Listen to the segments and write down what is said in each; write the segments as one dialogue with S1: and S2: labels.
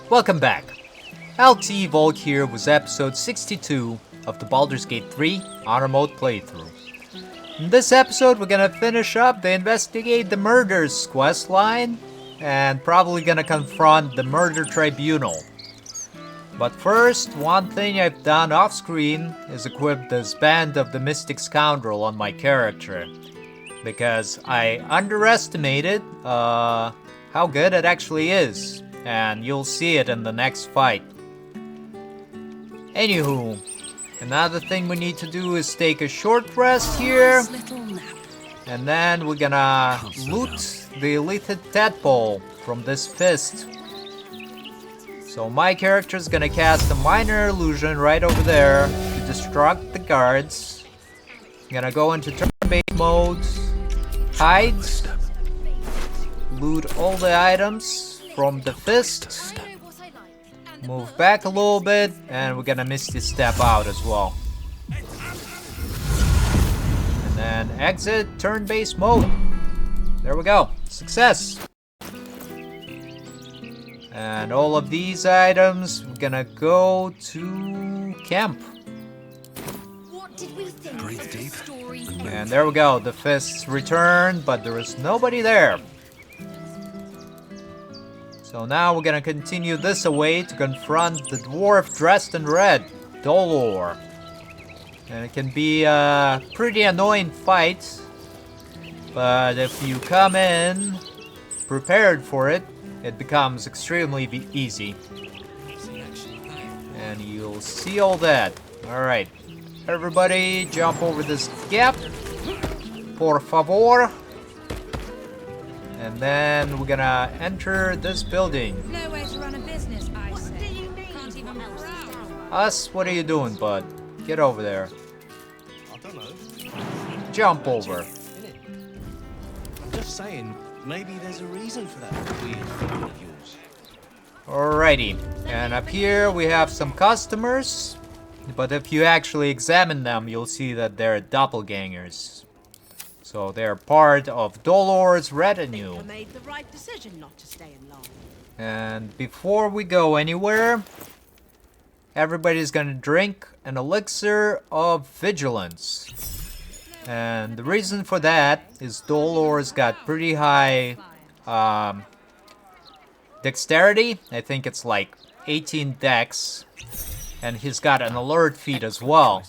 S1: Welcome back. LT Volk here with episode 62 of the Baldur's Gate 3 Honor Mode playthrough. In this episode, we're gonna finish up the Investigate the Murders quest line and probably gonna confront the Murder Tribunal. But first, one thing I've done off screen is equip this Band of the Mystic Scoundrel on my character, because I underestimated how good it actually is, and you'll see it in the next fight. Anywho, another thing we need to do is take a short rest here, and then we're gonna loot the Elithid Tadpole from this fist. So my character is gonna cast a minor illusion right over there to distract the guards. I'm gonna go into turn-based mode, hide, loot all the items from the fist, move back a little bit, and we're gonna Misty Step out as well. And then exit turn-based mode. There we go. Success! And all of these items, we're gonna go to camp.
S2: What did we think?
S3: Breathe deep.
S1: And there we go. The fists return, but there is nobody there. So now we're gonna continue this away to confront the dwarf dressed in red, Baldur. And it can be a pretty annoying fight, but if you come in prepared for it, it becomes extremely easy. And you'll see all that. Alright. Everybody jump over this gap. Por favor. And then we're gonna enter this building.
S2: No way to run a business, I say. Can't even
S1: Us, what are you doing, bud? Get over there.
S3: I don't know.
S1: Jump over.
S3: I'm just saying, maybe there's a reason for that weird feeling of yours.
S1: Alrighty. And up here we have some customers. But if you actually examine them, you'll see that they're doppelgangers. So they're part of Dolor's retinue.
S4: I made the right decision not to stay in long.
S1: And before we go anywhere, everybody's gonna drink an elixir of vigilance. And the reason for that is Dolor's got pretty high dexterity. I think it's like 18 dex. And he's got an alert feat as well.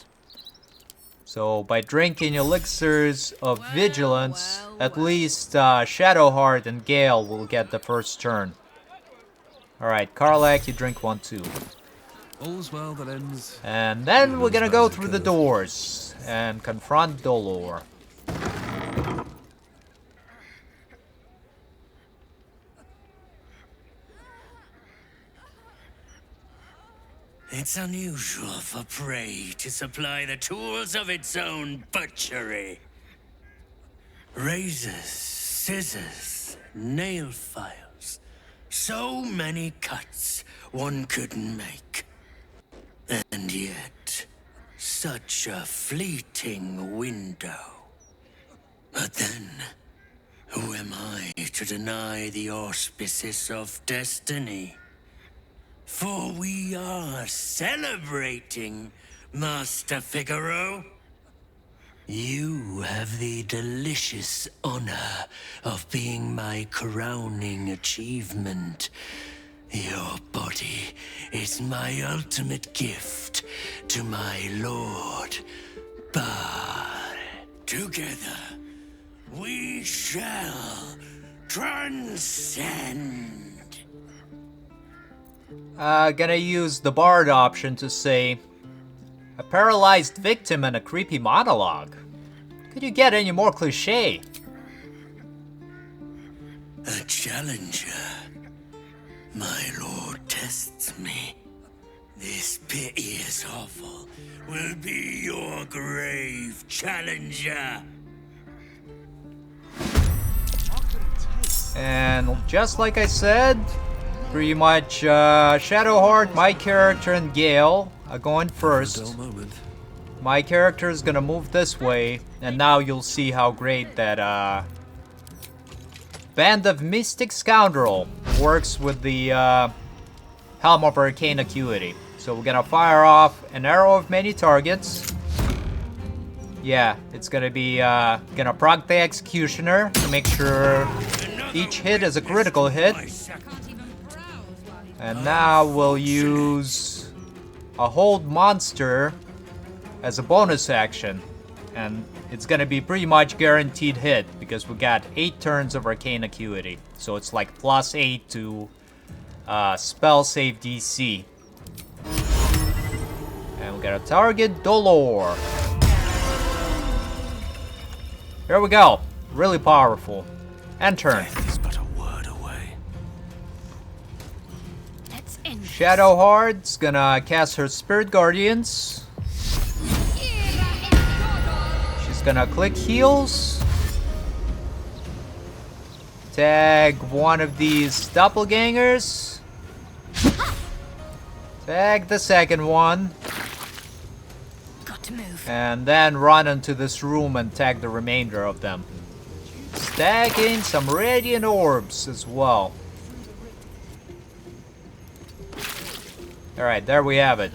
S1: So by drinking elixirs of vigilance, at least Shadowheart and Gale will get the first turn. Alright, Karlak, you drink one too.
S3: All's well that ends.
S1: And then we're gonna go through the doors and confront Dolor.
S5: It's unusual for prey to supply the tools of its own butchery. Razors, scissors, nail files. So many cuts one couldn't make. And yet, such a fleeting window. But then, who am I to deny the auspices of destiny? For we are celebrating, Master Figaro. You have the delicious honor of being my crowning achievement. Your body is my ultimate gift to my lord, Bard. Together, we shall transcend.
S1: Gonna use the Bard option to say, a paralyzed victim and a creepy monologue. Could you get any more cliche?
S5: A challenger. My lord tests me. This piteous hovel will be your grave, challenger.
S1: And just like I said, pretty much Shadowheart, my character, and Gale are going first.
S3: Dull moment.
S1: My character is gonna move this way, and now you'll see how great that Band of Mystic Scoundrel works with the Helm of Arcane Acuity. So we're gonna fire off an arrow of many targets. Yeah, it's gonna be gonna proc the Executioner to make sure each hit is a critical hit. And now we'll use a hold monster as a bonus action. And it's gonna be pretty much guaranteed hit because we got 8 turns of Arcane Acuity. So it's like +8 to spell save DC. And we gotta target Dolor. Here we go. Really powerful. And turn.
S3: Death is but a word away.
S2: Let's end this.
S1: Shadowheart's gonna cast her Spirit Guardians. She's gonna click heals. Tag one of these doppelgangers. Tag the second one.
S2: Got to move.
S1: And then run into this room and tag the remainder of them. Stacking some radiant orbs as well. Alright, there we have it.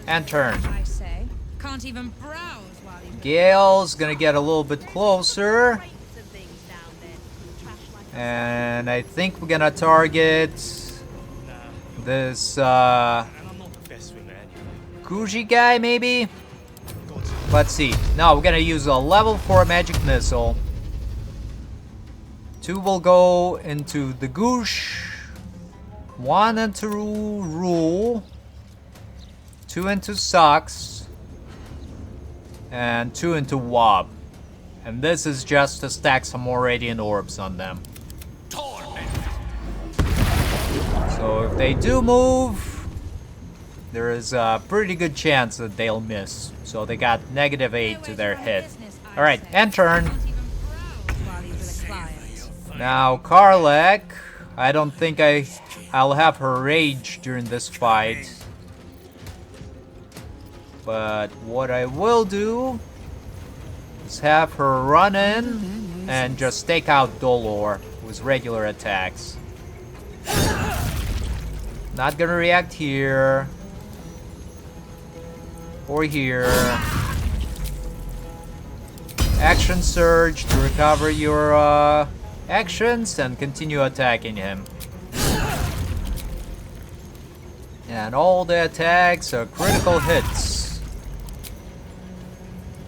S1: And turn.
S2: I say. Can't even browse while you
S1: Gale's gonna get a little bit closer.
S4: Crates of things down there. Trash like
S1: And I think we're gonna target this
S3: And I'm not the best swinger anyway.
S1: Guji guy, maybe?
S3: God's
S1: Let's see. No, we're gonna use a level 4 magic missile. 2 will go into the Goosh. 1 into Rule. 2 into Socks. And 2 into Wob. And this is just to stack some more Radiant Orbs on them. So if they do move, there is a pretty good chance that they'll miss. So they got -8 to their hit. Alright, and turn.
S2: can't even browse while you're with a client.
S1: Now Karlak, I don't think I'll have her rage during this fight. But what I will do is have her run in and just take out Dolor with regular attacks. Not gonna react here. Or here. Action surge to recover your actions and continue attacking him. And all the attacks are critical hits.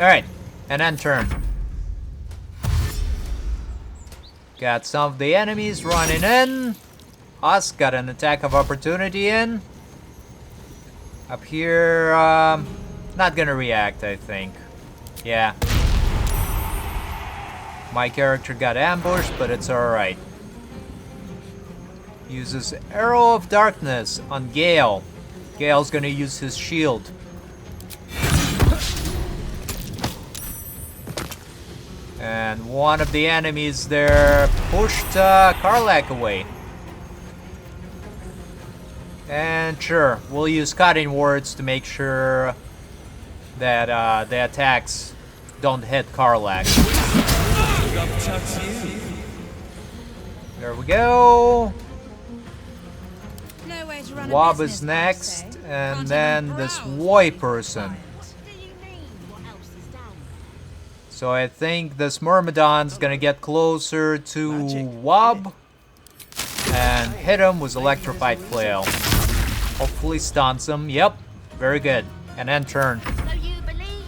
S1: Alright, and then turn. Got some of the enemies running in. Us got an attack of opportunity in. Up here, not gonna react, I think. Yeah. My character got ambushed, but it's alright. Uses Arrow of Darkness on Gale. Gale's gonna use his shield. And one of the enemies there pushed Karlak away. And sure, we'll use cutting words to make sure that the attacks don't hit Karlak. There we go.
S2: No way to run a
S1: Wob
S2: business,
S1: is
S2: I
S1: next,
S2: say.
S1: and
S2: Can't
S1: then
S2: even
S1: this
S2: browse
S1: Woi
S2: while
S1: person.
S2: you're
S4: What do you mean? What else is down there?
S1: So I think this Myrmidon's gonna get closer to Wob and hit him with Electrified Flail. Hopefully stuns him. Yep, very good. And then turn.
S4: So you believe me?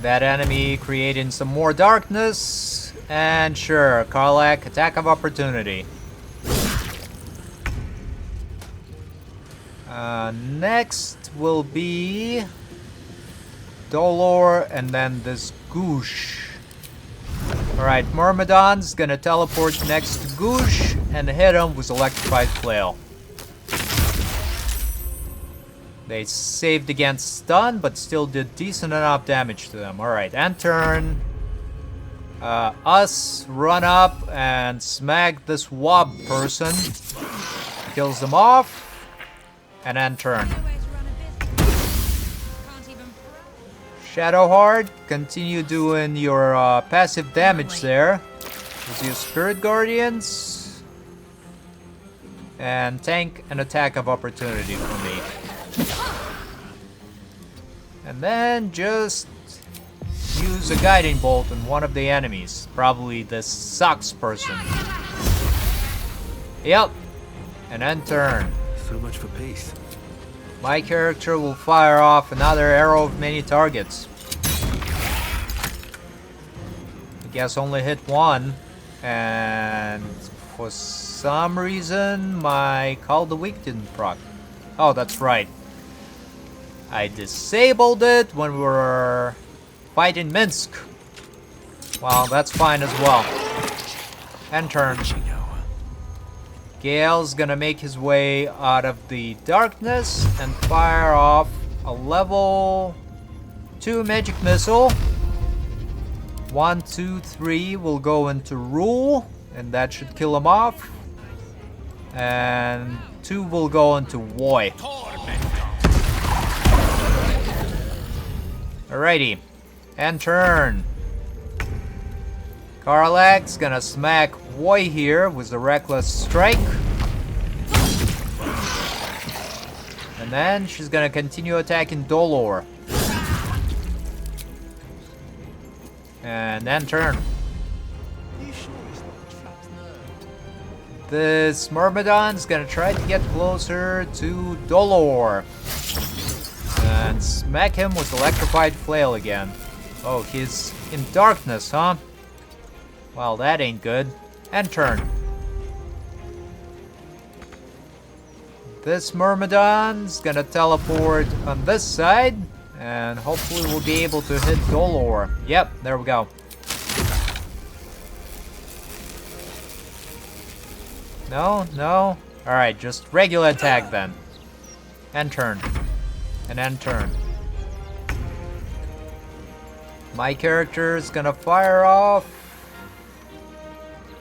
S1: That enemy creating some more darkness. And sure, Karlak, attack of opportunity. Next will be Dolor and then this Goosh. Alright, Myrmidon's gonna teleport next to Goosh and hit him with Electrified Flail. They saved against stun, but still did decent enough damage to them. Alright, end turn. Us run up and smack this Wob person. Kills them off. And end turn.
S2: No way to run a business. Can't even browse.
S1: Shadowheart, continue doing your passive damage there. With your Spirit Guardians. and tank an attack of opportunity for me. And then just use a guiding bolt on one of the enemies. Probably the sucks person. Yep. And then turn.
S3: So much for peace.
S1: My character will fire off another arrow of many targets. I guess only hit one. And for some reason, my Call the Weak didn't proc. Oh, that's right. I disabled it when we were fighting Minsk. Well, that's fine as well. And turn. Gale's gonna make his way out of the darkness and fire off a level 2 magic missile. 1, 2, 3 will go into Rule, and that should kill him off. And 2 will go into Void. Alrighty, and turn. Karlak's gonna smack Void here with a reckless strike. And then she's gonna continue attacking Dolor. And then turn. This Myrmidon's gonna try to get closer to Dolor. And smack him with Electrified Flail again. Oh, he's in darkness, huh? Well, that ain't good. And turn. This Myrmidon's gonna teleport on this side. And hopefully we'll be able to hit Dolor. Yep, there we go. No, no. Alright, just regular attack then. And turn. And then turn. My character is gonna fire off.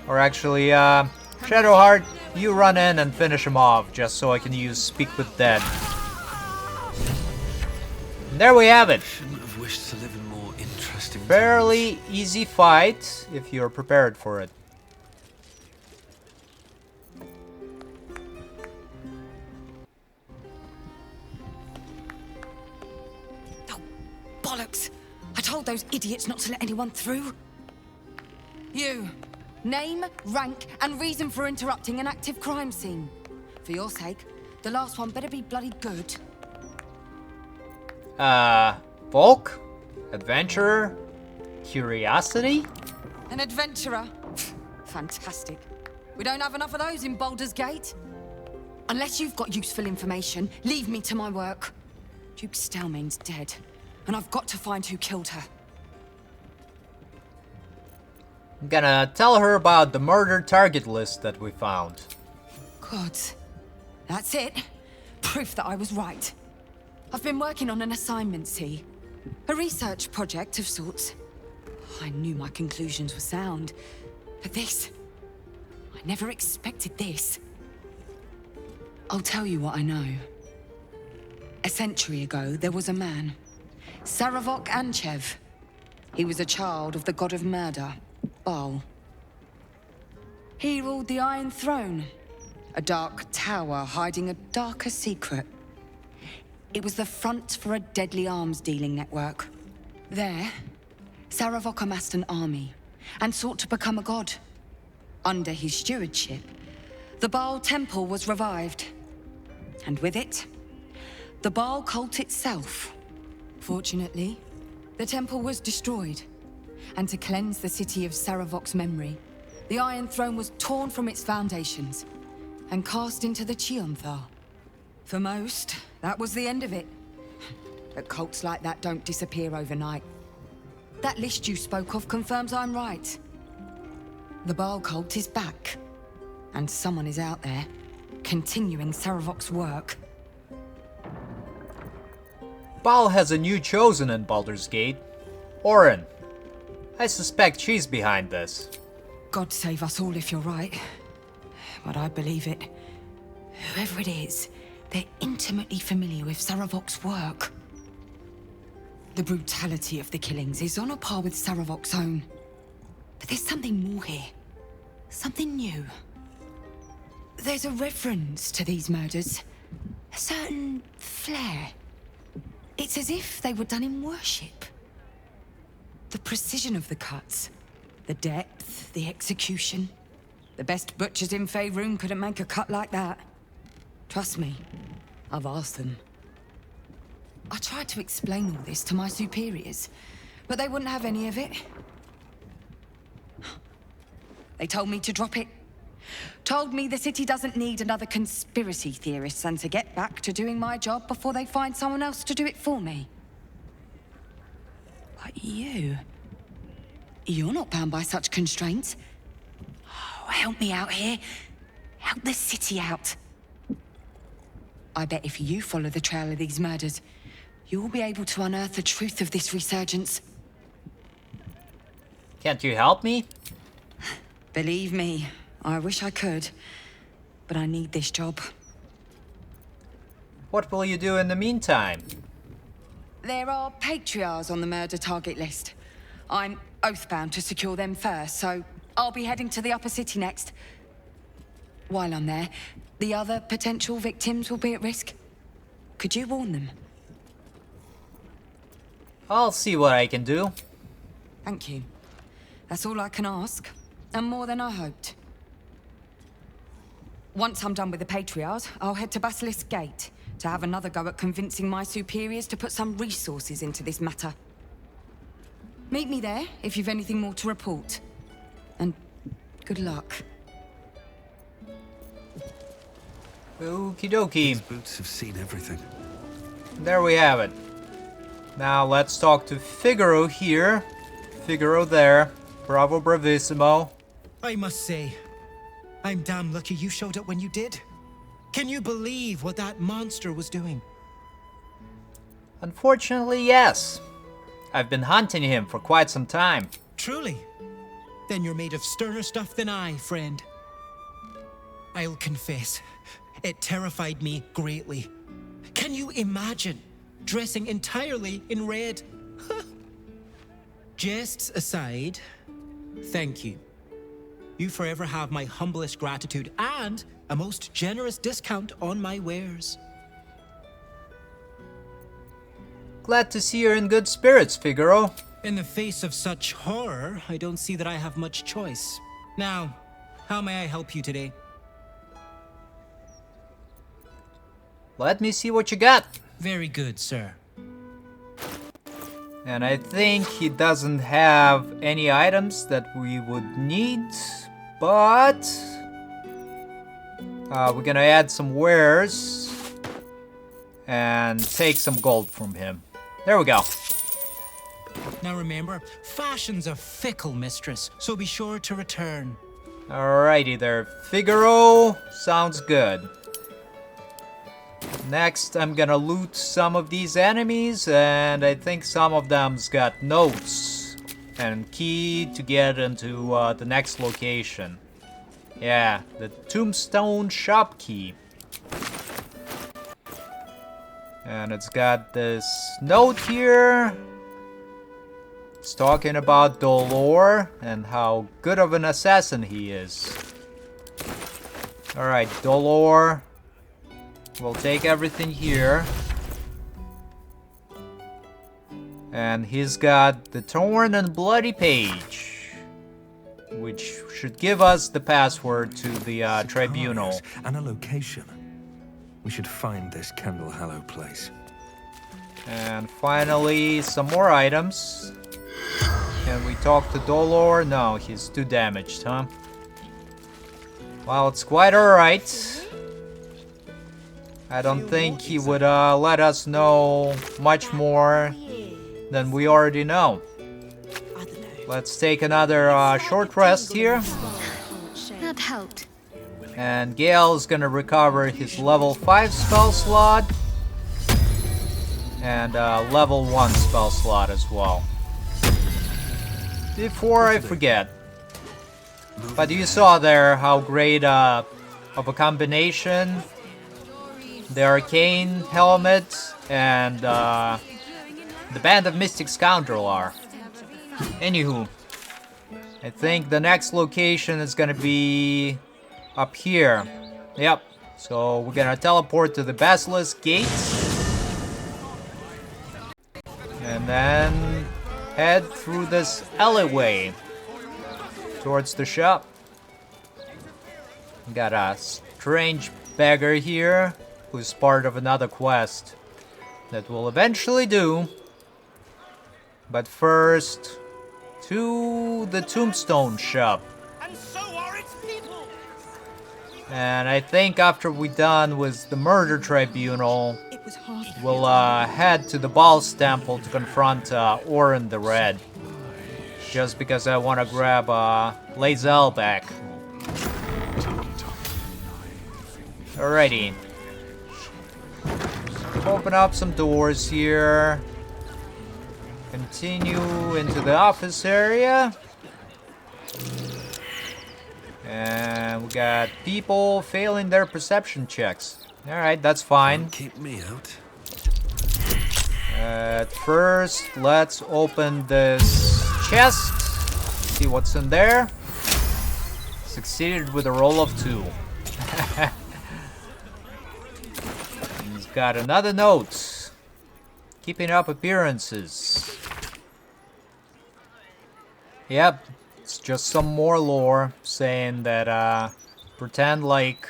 S1: Or actually, Shadowheart, you run in and finish him off, just so I can use Speak with Dead. And there we have it.
S3: Shouldn't have wished to live in more interesting
S1: Fairly easy fight, if you're prepared for it.
S2: Oh, bollocks! I told those idiots not to let anyone through. You. Name, rank, and reason for interrupting an active crime scene. For your sake, the last one better be bloody good.
S1: Bulk? Adventurer? Curiosity?
S2: An adventurer? Fantastic. We don't have enough of those in Baldur's Gate. Unless you've got useful information, leave me to my work. Duke Stelmane's dead, and I've got to find who killed her.
S1: I'm gonna tell her about the murder target list that we found.
S2: Good. That's it. Proof that I was right. I've been working on an assignment, see? A research project of sorts. I knew my conclusions were sound. But this... I never expected this. I'll tell you what I know. A century ago, there was a man. Saravok Anchev. He was a child of the god of murder, Baal. He ruled the Iron Throne, a dark tower hiding a darker secret. It was the front for a deadly arms-dealing network. There, Saravok amassed an army and sought to become a god. Under his stewardship, the Baal Temple was revived. And with it, the Baal cult itself. Fortunately, the temple was destroyed. And to cleanse the city of Saravok's memory, the Iron Throne was torn from its foundations and cast into the Chionthar. For most, that was the end of it. But cults like that don't disappear overnight. That list you spoke of confirms I'm right. The Baal cult is back. And someone is out there, continuing Saravok's work.
S1: Baal has a new chosen in Baldur's Gate. Orin. I suspect she's behind this.
S2: God save us all if you're right. But I believe it. Whoever it is, they're intimately familiar with Saravok's work. The brutality of the killings is on a par with Saravok's own. But there's something more here. Something new. There's a reference to these murders. A certain flair. It's as if they were done in worship. The precision of the cuts. The depth, the execution. The best butchers in Faerun couldn't make a cut like that. Trust me, I've asked them. I tried to explain all this to my superiors, but they wouldn't have any of it. They told me to drop it. Told me the city doesn't need another conspiracy theorist and to get back to doing my job before they find someone else to do it for me. But you're not bound by such constraints. Oh, help me out here. Help the city out. I bet if you follow the trail of these murders, you'll be able to unearth the truth of this resurgence.
S1: Can't you help me?
S2: Believe me, I wish I could, but I need this job.
S1: What will you do in the meantime?
S2: There are patriarchs on the murder target list. I'm oathbound to secure them first, so I'll be heading to the upper city next. While I'm there, the other potential victims will be at risk. Could you warn them?
S1: I'll see what I can do.
S2: Thank you. That's all I can ask, and more than I hoped. Once I'm done with the patriarchs, I'll head to Basilisk Gate to have another go at convincing my superiors to put some resources into this matter. Meet me there if you've anything more to report. And good luck.
S1: Okie dokie.
S6: These boots have seen everything.
S1: There we have it. Now let's talk to Figaro here. Figaro there. Bravo bravissimo.
S7: I must say, I'm damn lucky you showed up when you did. Can you believe what that monster was doing?
S1: Unfortunately, yes. I've been hunting him for quite some time.
S7: Truly? Then you're made of sterner stuff than I, friend. I'll confess, it terrified me greatly. Can you imagine dressing entirely in red? Jests aside, thank you. You forever have my humblest gratitude and a most generous discount on my wares.
S1: Glad to see you're in good spirits, Figaro.
S7: In the face of such horror, I don't see that I have much choice. Now, how may I help you today?
S1: Let me see what you got.
S7: Very good, sir.
S1: And I think he doesn't have any items that we would need, but we're gonna add some wares and take some gold from him. There we go.
S7: Now remember, fashion's a fickle mistress, so be sure to return.
S1: Alrighty there, Figaro. Sounds good. Next, I'm gonna loot some of these enemies, and I think some of them's got notes and key to get into the next location. Yeah, the Tombstone Shop key. And it's got this note here. It's talking about Baldur and how good of an assassin he is. Alright, Baldur. We'll take everything here. And he's got the torn and bloody page, which should give us the password to the tribunal.
S6: And a location. We should find this Candle Hallow place.
S1: And finally, some more items. Can we talk to Dolor? No, he's too damaged, huh? Well, it's quite alright. I don't think he would let us know much more than we already know. Let's take another short rest here.
S4: That helped.
S1: And Gale's gonna recover his level 5 spell slot. And level 1 spell slot as well. Before I forget. But you saw there how great of a combination the Arcane Helmet and the Band of Mystic Scoundrel are. Anywho, I think the next location is gonna be up here. Yep. So we're gonna teleport to the Basilisk Gate. And then head through this alleyway towards the shop. We got a strange beggar here who's part of another quest that we'll eventually do. But first, to the Tombstone shop.
S3: And so are its people.
S1: And I think after we're done with the Murder Tribunal,
S2: It was hard.
S1: we'll head to the Balls Temple to confront Orin the Red. Just because I want to grab Lae'zel back. Alrighty. Open up some doors here. Continue into the office area. And we got people failing their perception checks. Alright, that's fine.
S6: Keep me out.
S1: At first, let's open this chest. See what's in there. Succeeded with a roll of 2. He's got another note. Keeping up appearances. Yep, it's just some more lore saying that pretend like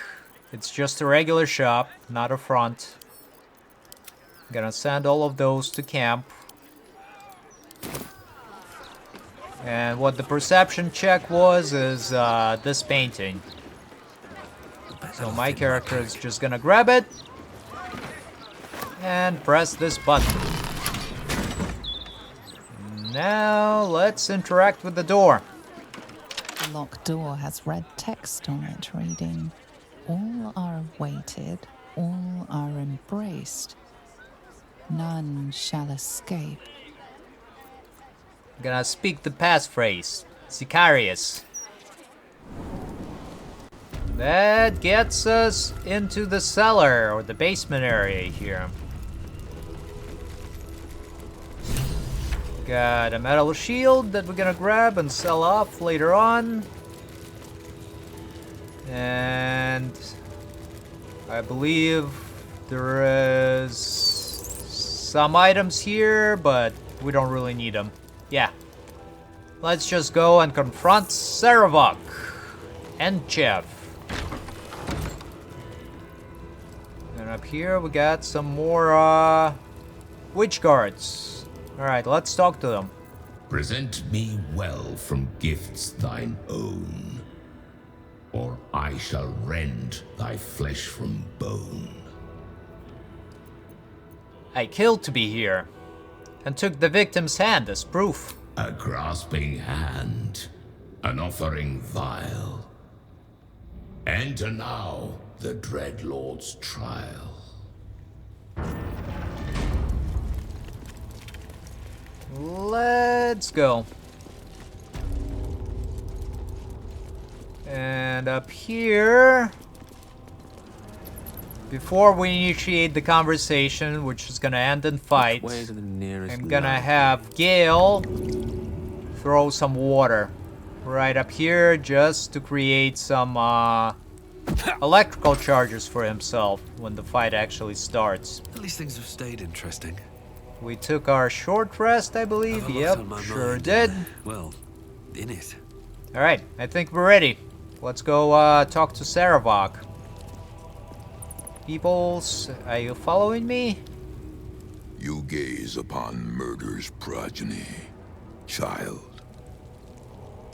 S1: it's just a regular shop, not a front. Gonna send all of those to camp. And what the perception check was is this painting. So my character is just gonna grab it and press this button. Now let's interact with the door.
S8: The locked door has red text on it reading, "All are awaited, all are embraced. None shall escape."
S1: I'm gonna speak the passphrase. Sicarius. That gets us into the cellar or the basement area here. Got a metal shield that we're gonna grab and sell off later on. And I believe there is some items here, but we don't really need them. Yeah. Let's just go and confront Saravok and Chev. And up here we got some more witch guards. Alright, let's talk to them.
S9: Present me well from gifts thine own, or I shall rend thy flesh from bone.
S1: I killed to be here, and took the victim's hand as proof.
S9: A grasping hand, an offering vile. Enter now the Dread Lord's trial.
S1: Let's go. And up here, before we initiate the conversation, which is gonna end in fight,
S6: Way to the nearest
S1: I'm gonna
S6: lamp.
S1: have Gale throw some water right up here just to create some electrical charges for himself when the fight actually starts.
S6: At least things have stayed interesting.
S1: We took our short rest, I believe.
S6: Have a lot
S1: Yep,
S6: on my
S1: sure
S6: mind.
S1: did.
S6: Well, in it.
S1: Alright, I think we're ready. Let's go talk to Saravok. Peoples, are you following me?
S10: You gaze upon murder's progeny, child.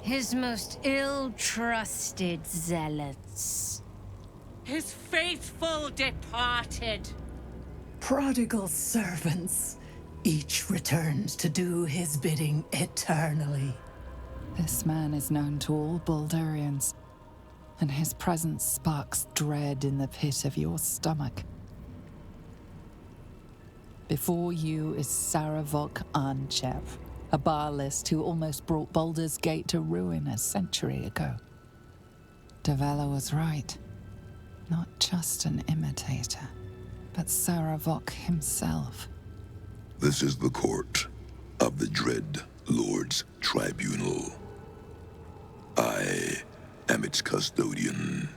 S4: His most ill-trusted zealots. His faithful departed.
S11: Prodigal servants, each returns to do his bidding eternally.
S8: This man is known to all Baldurians, and his presence sparks dread in the pit of your stomach. Before you is Saravok Arnchev, a Baalist who almost brought Baldur's Gate to ruin a century ago. Davella was right. Not just an imitator, but Saravok himself.
S10: This is the court of the Dread Lord's Tribunal. I am its custodian.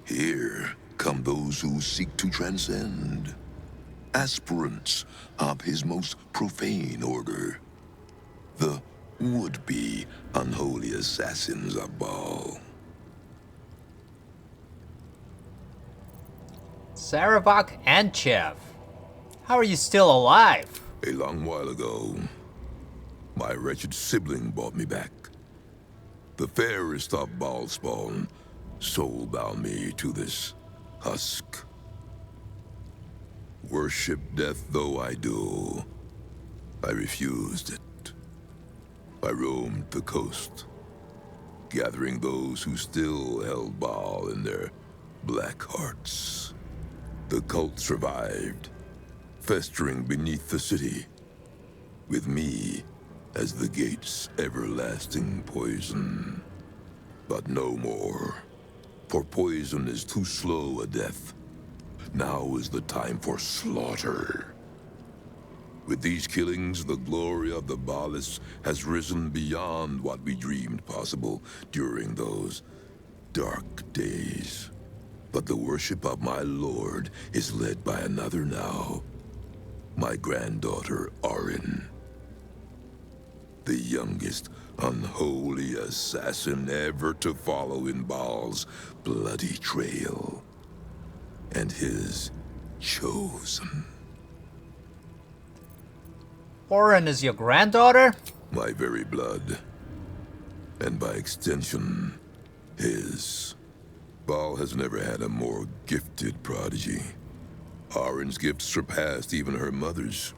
S10: Here from those who seek to transcend, aspirants of his most profane order, the would-be unholy assassins of Baal.
S1: Saravok and Chev. How are you still alive?
S10: A long while ago, my wretched sibling brought me back. The fairest of Baal spawn soul-bound me to this husk. Worship death though I do, I refused it. I roamed the coast, gathering those who still held Baal in their black hearts. The cult survived, festering beneath the city, with me as the gate's everlasting poison. But no more, for poison is too slow a death. Now is the time for slaughter. With these killings, the glory of the Baalists has risen beyond what we dreamed possible during those dark days. But the worship of my lord is led by another now. My granddaughter, Arin. The youngest unholy assassin ever to follow in Baal's bloody trail. And his chosen.
S1: Orin is your granddaughter?
S10: My very blood. And by extension, his. Baal has never had a more gifted prodigy. Arin's gift surpassed even her mother's.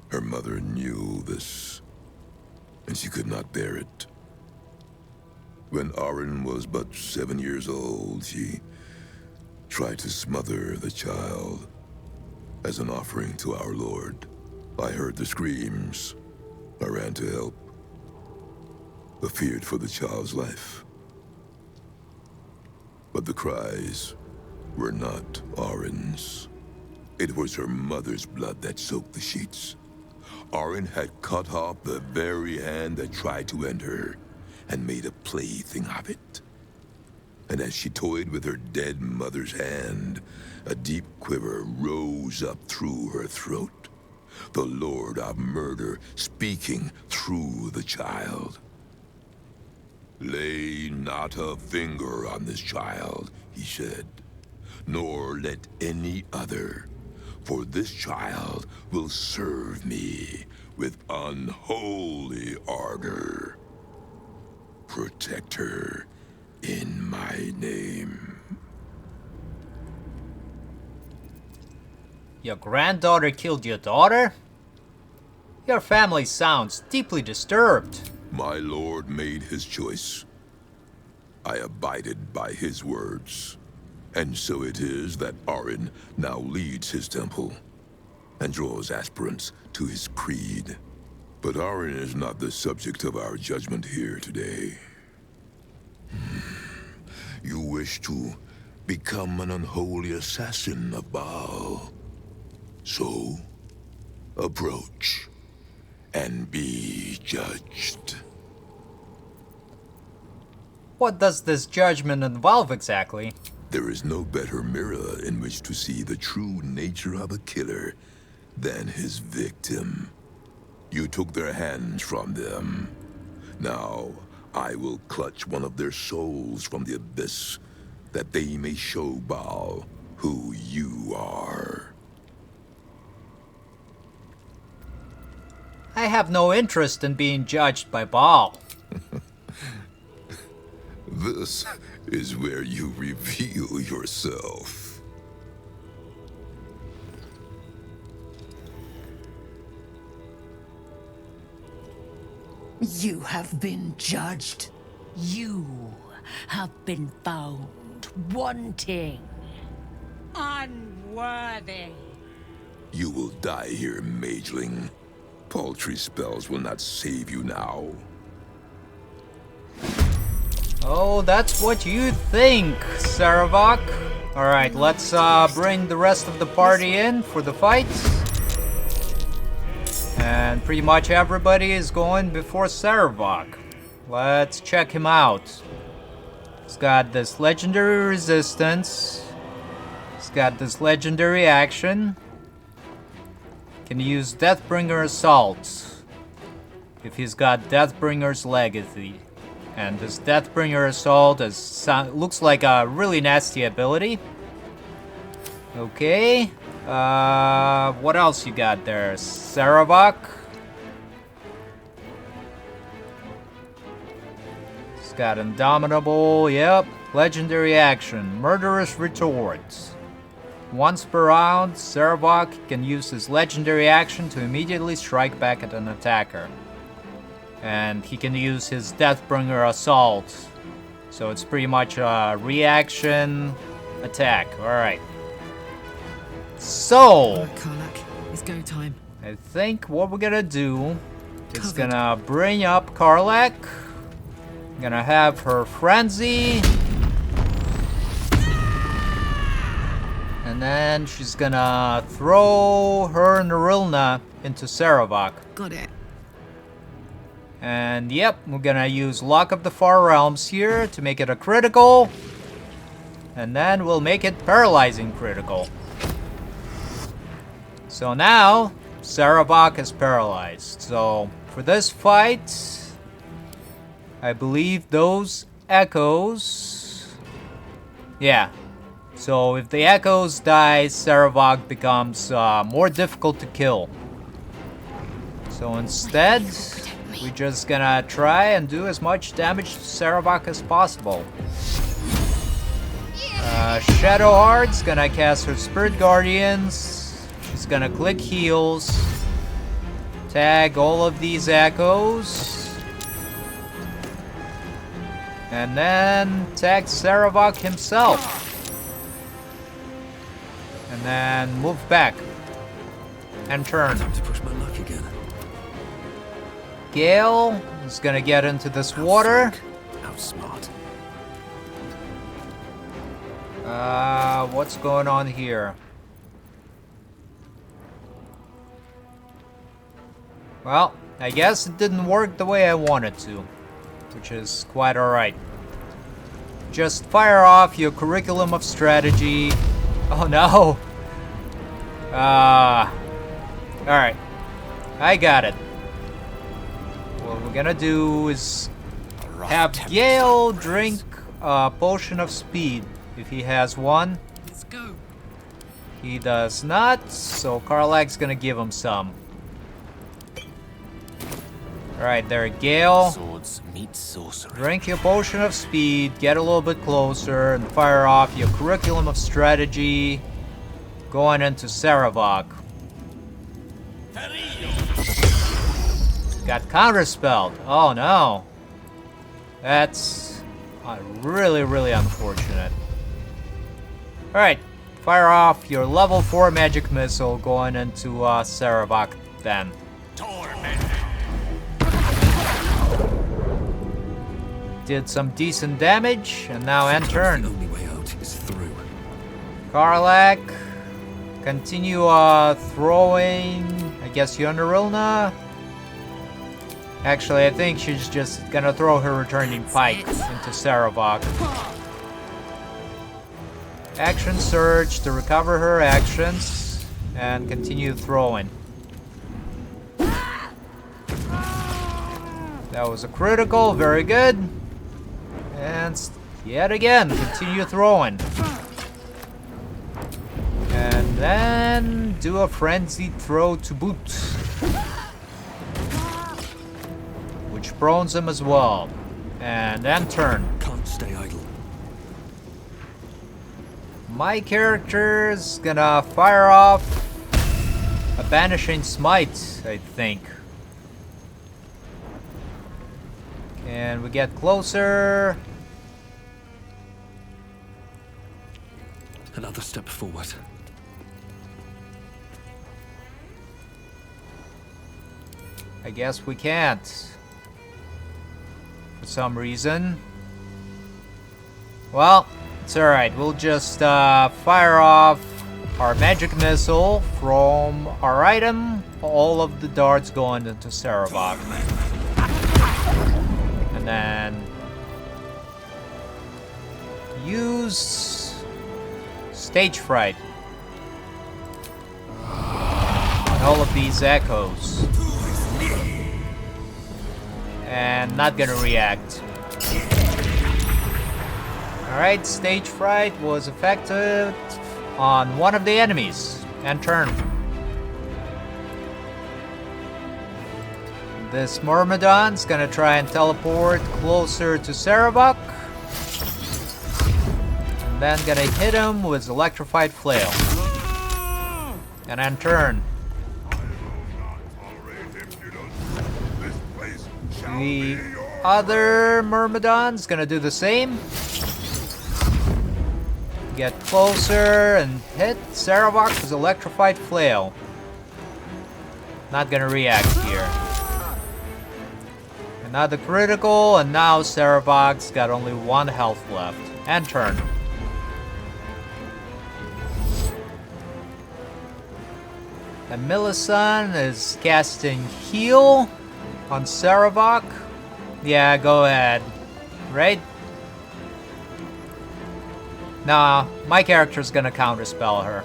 S10: Her mother knew this, and she could not bear it. When Arin was but 7 years old, she tried to smother the child as an offering to our Lord. I heard the screams. I ran to help, but feared for the child's life. But the cries were not Arin's. It was her mother's blood that soaked the sheets. Arin had cut off the very hand that tried to end her, and made a plaything of it. And as she toyed with her dead mother's hand, a deep quiver rose up through her throat. The Lord of Murder speaking through the child. Lay not a finger on this child, he said, nor let any other, for this child will serve me with unholy ardor. Protect her in my name.
S1: Your granddaughter killed your daughter? Your family sounds deeply disturbed.
S10: My lord made his choice. I abided by his words. And so it is that Arin now leads his temple and draws aspirants to his creed. But Arin is not the subject of our judgment here today. You wish to become an unholy assassin of Baal. So, approach and be judged.
S1: What does this judgment involve exactly?
S10: There is no better mirror in which to see the true nature of a killer than his victim. You took their hands from them. Now, I will clutch one of their souls from the abyss, that they may show Baal who you are.
S1: I have no interest in being judged by Baal.
S10: This is where you reveal yourself.
S11: You have been judged.
S4: You have been found wanting, unworthy.
S10: You will die here, mageling. Paltry spells will not save you now.
S1: Oh, that's what you think, Saravok. Alright, let's bring the rest of the party in for the fight. And pretty much everybody is going before Saravok. Let's check him out. He's got this legendary resistance. He's got this legendary action. Can use Deathbringer Assault if he's got Deathbringer's Legacy. And this Deathbringer Assault looks like a really nasty ability. Okay. What else you got there? Saravok. He's got Indomitable, yep. Legendary action, Murderous Retorts. Once per round, Saravok can use his legendary action to immediately strike back at an attacker. And he can use his Deathbringer Assault. So it's pretty much a reaction attack. Alright. So,
S2: Karlak, it's go time.
S1: I think what we're gonna do is gonna bring up Karlak. Gonna have her frenzy. And then she's gonna throw her Narilna into Saravok.
S2: Got it.
S1: And yep, we're gonna use Lock of the Far Realms here to make it a critical. And then we'll make it paralyzing critical. So now, Saravok is paralyzed. So for this fight, I believe those echoes... Yeah. So if the echoes die, Saravok becomes more difficult to kill. So instead, we're just gonna try and do as much damage to Saravok as possible. Shadowheart's gonna cast her Spirit Guardians. She's gonna click heals. Tag all of these echoes. And then tag Saravok himself. And then move back. And turn.
S6: Time to push my luck again.
S1: Gale is gonna get into this water.
S6: Outsmart.
S1: What's going on here? Well, I guess it didn't work the way I wanted to, which is quite alright. Just fire off your curriculum of strategy. Oh no! Alright. I got it. What we're gonna do is have Gale drink a potion of speed if he has one.
S2: Let's go.
S1: He does not, so Karlak's gonna give him some. Alright, there, Gale.
S3: Swords meet sorcery.
S1: Drink your potion of speed, get a little bit closer, and fire off your curriculum of strategy. Going into Saravok. Got counterspelled. Oh no. That's really, really unfortunate. Alright, fire off your level 4 magic missile going into Saravok then. Did some decent damage, and now end turn.
S6: The only way out is through.
S1: Karlak, continue throwing, I guess, Yonarilna. Actually, I think she's just gonna throw her returning pike into Saravok. Action surge to recover her actions, and continue throwing. That was a critical, very good. And yet again, continue throwing. And then do a frenzied throw to boot. Which prones him as well. And then turn.
S6: Can't stay idle.
S1: My character's gonna fire off a Banishing Smite, I think. And we get closer.
S6: Another step forward.
S1: I guess we can't. For some reason. Well, it's alright. We'll just fire off our magic missile from our item. All of the darts going into Saravok. And then use stage fright. And all of these echoes. And not gonna react. Alright, stage fright was effective on one of the enemies. And turn. This Myrmidon's gonna try and teleport closer to Sarabok. And then gonna hit him with Electrified Flail. And then turn. The other Myrmidon's gonna do the same. Get closer and hit Sarabok with Electrified Flail. Not gonna react here. Another critical, and now Sarabok's got only 1 health left. And turn. And Millicent is casting Heal on Sarabok. Yeah, go ahead. Right? Nah, my character's gonna counterspell her.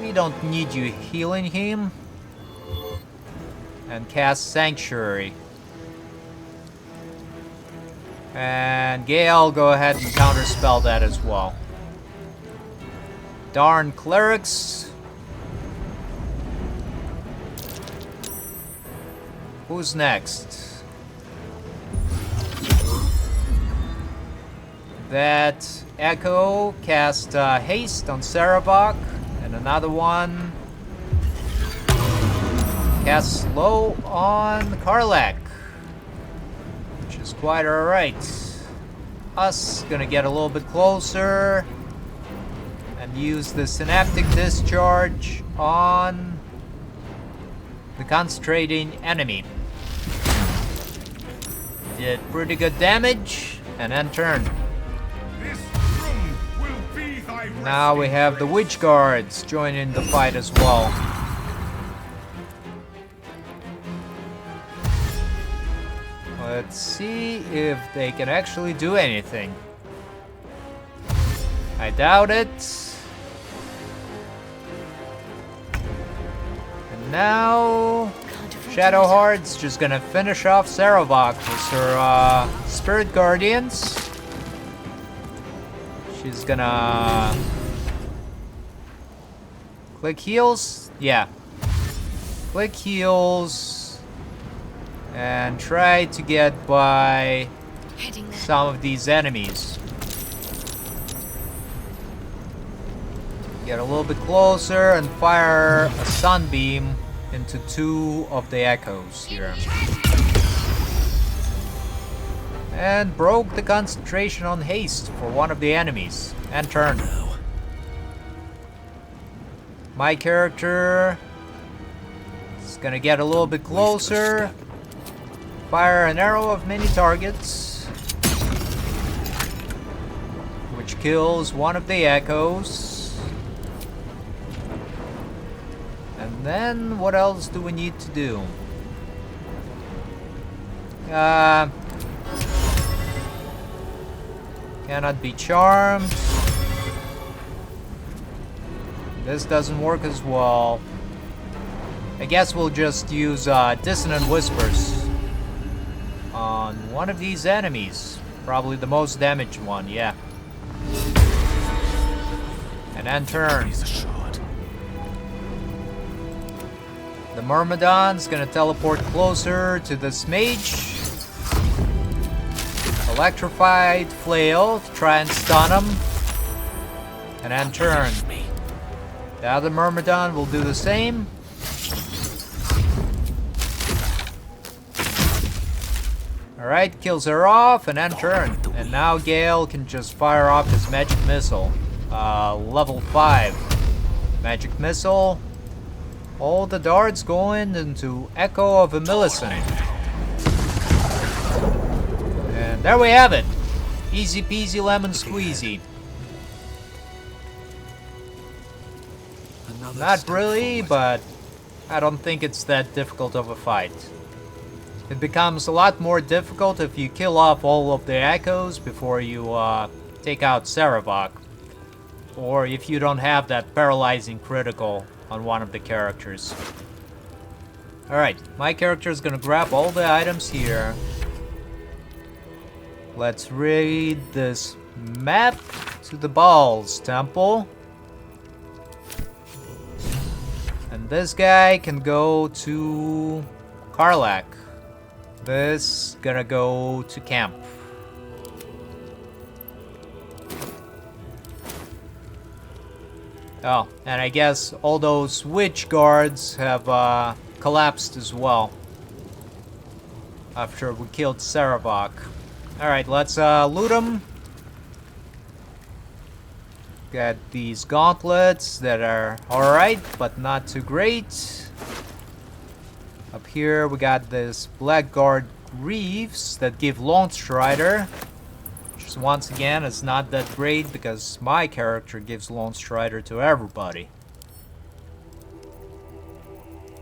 S1: We don't need you healing him. And cast Sanctuary. And Gale, go ahead and counterspell that as well. Darn clerics. Who's next? That Echo cast Haste on Sarabok. And another one cast Slow on Karlak. Which is quite alright. Us gonna get a little bit closer. And use the Synaptic Discharge on the concentrating enemy. Did pretty good damage, and then turn. Now we have the Witch Guards joining the fight as well. Let's see if they can actually do anything. I doubt it. Now, Shadowheart's just gonna finish off Sarabok with her Spirit Guardians. She's gonna click heals. Yeah, click heals and try to get by some of these enemies. Get a little bit closer and fire a Sunbeam into 2 of the echoes here. And broke the concentration on haste for one of the enemies. And turn. My character is gonna get a little bit closer. Fire an arrow of many targets. Which kills one of the echoes. And then, what else do we need to do? Cannot be charmed. This doesn't work as well. I guess we'll just use Dissonant Whispers on one of these enemies. Probably the most damaged one, yeah. And then turn. The Myrmidon's gonna teleport closer to this mage. Electrified Flail to try and stun him. And then turn. The other Myrmidon will do the same. Alright, kills her off and then turn. And now Gale can just fire off his magic missile. Level 5 magic missile. All the darts going into Echo of a Millicent. And there we have it. Easy peasy lemon squeezy. Not really, but I don't think it's that difficult of a fight. It becomes a lot more difficult if you kill off all of the echoes before you take out Saravok. Or if you don't have that paralyzing critical on one of the characters. Alright, my character is gonna grab all the items here. Let's read this map to the Balls Temple. And this guy can go to Karlak. This gonna go to camp. Oh, and I guess all those witch guards have collapsed as well after we killed Saravok. Alright, let's loot them. Got these gauntlets that are alright, but not too great. Up here we got this Blackguard Greaves that give Lone Strider. Which once again is not that great because my character gives Lone Strider to everybody.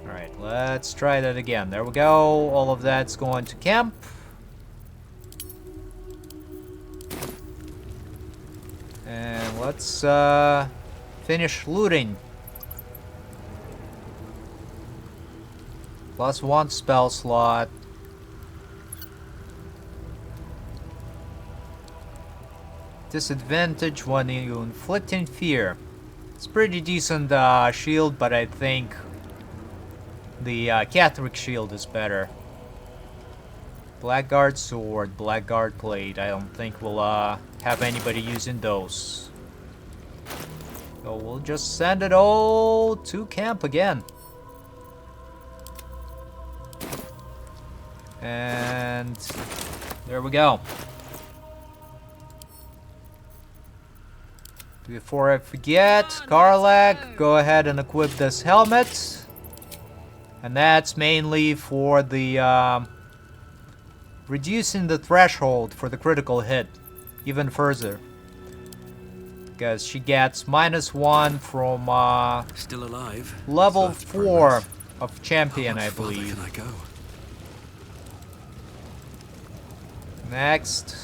S1: Alright, let's try that again. There we go. All of that's going to camp. And let's finish looting. +1 spell slot. Disadvantage when you inflicting fear. It's pretty decent shield, but I think the Catholic shield is better. Blackguard sword, Blackguard plate. I don't think we'll have anybody using those. So we'll just send it all to camp again. And there we go. Before I forget, Karlak, go ahead and equip this helmet. And that's mainly for the reducing the threshold for the critical hit even further. Because she gets -1 from
S6: Still alive.
S1: level 4 of champion, I believe.
S6: Can I go?
S1: Next,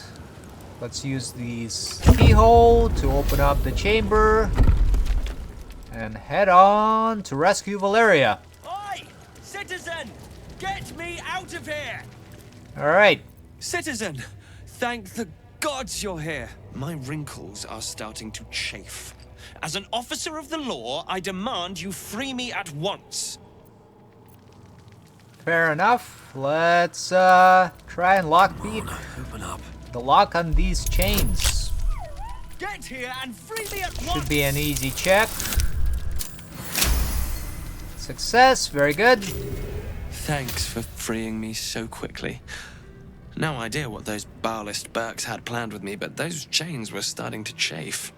S1: let's use these keyhole to open up the chamber and head on to rescue Valeria.
S12: Oi! Citizen! Get me out of here!
S1: Alright.
S3: Citizen, thank the gods you're here. My wrinkles are starting to chafe. As an officer of the law, I demand you free me at once.
S1: Fair enough. Let's try and lockpick
S6: Open up.
S1: the lock on these chains.
S12: Get here and free me at once!
S1: Should be an easy check. Success, very good.
S3: Thanks for freeing me so quickly. No idea what those Barlist Burks had planned with me, but those chains were starting to chafe.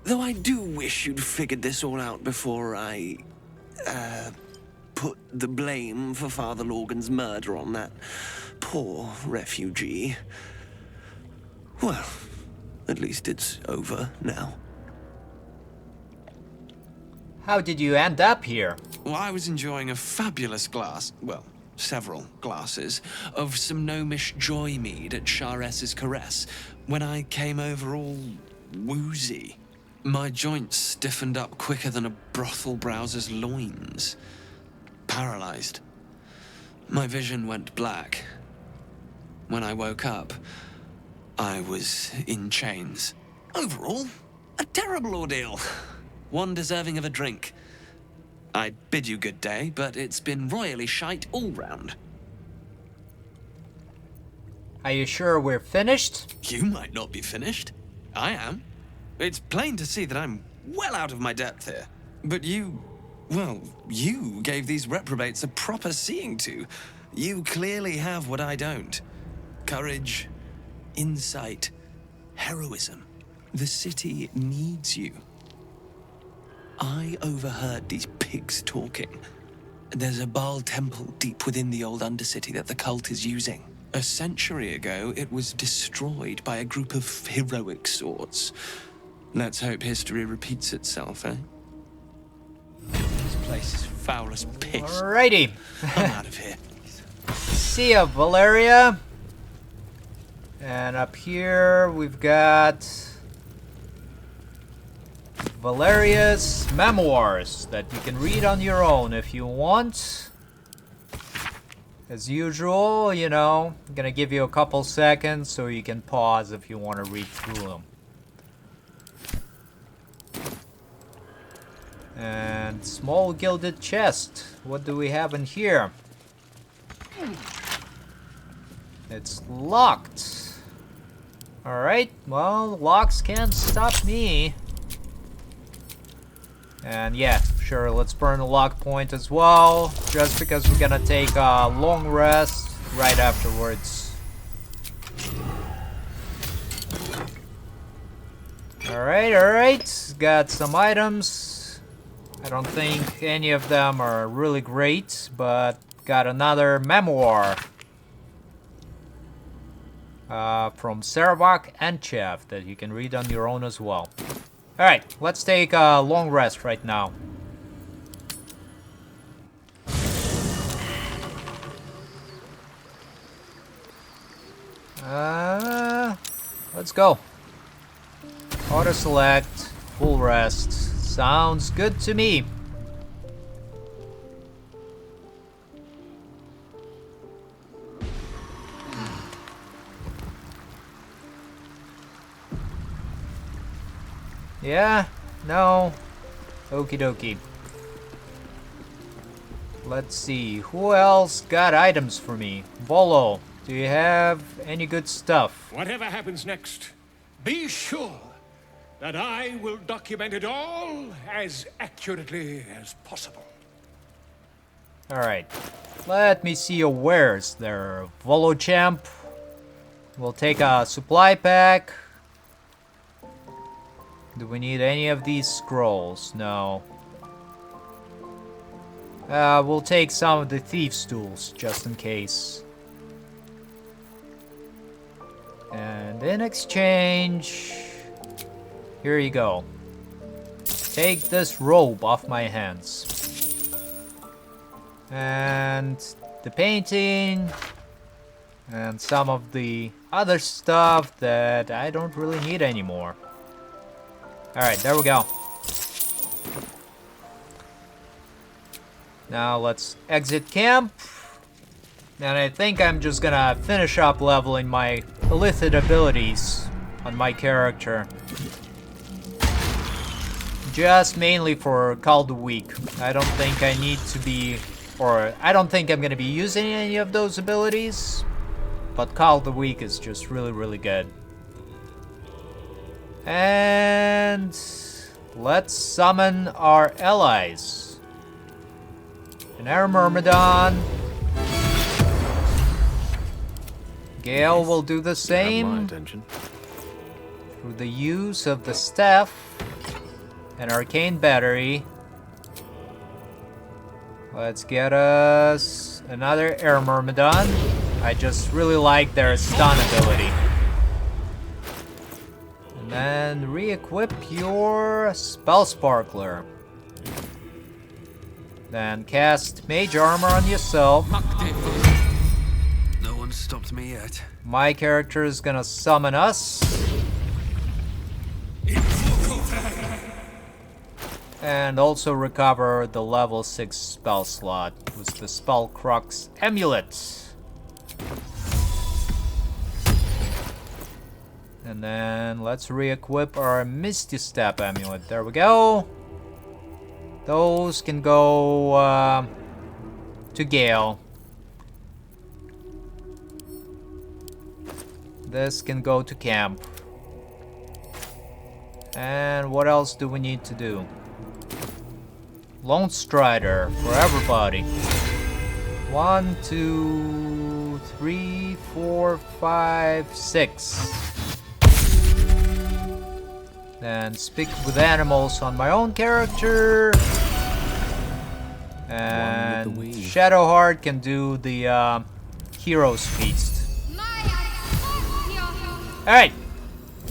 S3: Though I do wish you'd figured this all out before I, put the blame for Father Lorgan's murder on that poor refugee. Well, at least it's over now.
S1: How did you end up here?
S3: Well, I was enjoying a fabulous glass, well, several glasses, of some gnomish joy mead at Charess's Caress when I came over all woozy. My joints stiffened up quicker than a brothel browser's loins. Paralyzed. My vision went black. When I woke up, I was in chains. Overall, a terrible ordeal. One deserving of a drink. I bid you good day, but it's been royally shite all round.
S1: Are you sure we're finished?
S3: You might not be finished. I am. It's plain to see that I'm well out of my depth here. But you, well, you gave these reprobates a proper seeing to. You clearly have what I don't. Courage, insight, heroism. The city needs you. I overheard these pigs talking. There's a Baal temple deep within the old Undercity that the cult is using. A century ago, it was destroyed by a group of heroic sorts. Let's hope history repeats itself, eh? This place is foul as piss.
S1: Alrighty.
S3: I'm out of here.
S1: See ya, Valeria. And up here we've got Valeria's memoirs that you can read on your own if you want. As usual, you know, I'm gonna give you a couple seconds so you can pause if you want to read through them. And small gilded chest. What do we have in here? It's locked. Alright, well, locks can't stop me. And yeah, sure, let's burn the lock point as well, just because we're gonna take a long rest right afterwards. Alright, got some items. I don't think any of them are really great, but got another memoir from Saravok and Chev that you can read on your own as well. Alright, let's take a long rest right now. Let's go. Auto select, full rest. Sounds good to me. Yeah, no. Okie dokie. Let's see, who else got items for me? Volo, do you have any good stuff?
S13: Whatever happens next, be sure that I will document it all as accurately as possible.
S1: Alright, let me see your wares there, Volo champ. We'll take a supply pack. Do we need any of these scrolls? No. We'll take some of the thieves' tools, just in case. And in exchange... Here you go. Take this robe off my hands. And the painting. And some of the other stuff that I don't really need anymore. Alright, there we go. Now let's exit camp. And I think I'm just gonna finish up leveling my illicit abilities on my character. Just mainly for Call the Weak. I don't think I need to be... Or, I don't think I'm gonna be using any of those abilities. But Call the Weak is just really, really good. And let's summon our allies. An Air Myrmidon. Gale will do the same through the use of the staff and arcane battery. Let's get us another Air Myrmidon. I just really like their stun ability. And re-equip your Spell Sparkler. Then cast Mage Armor on yourself.
S3: No one stopped me yet.
S1: My character is gonna summon us. And also recover the level 6 spell slot with the Spell Crux Amulet. And then let's re-equip our Misty Step Amulet. There we go. Those can go to Gale. This can go to camp. And what else do we need to do? Lone Strider for everybody. 1, 2, 3, 4, 5, 6. Then Speak with Animals on my own character. And Shadowheart can do the Hero's Feast. Alright.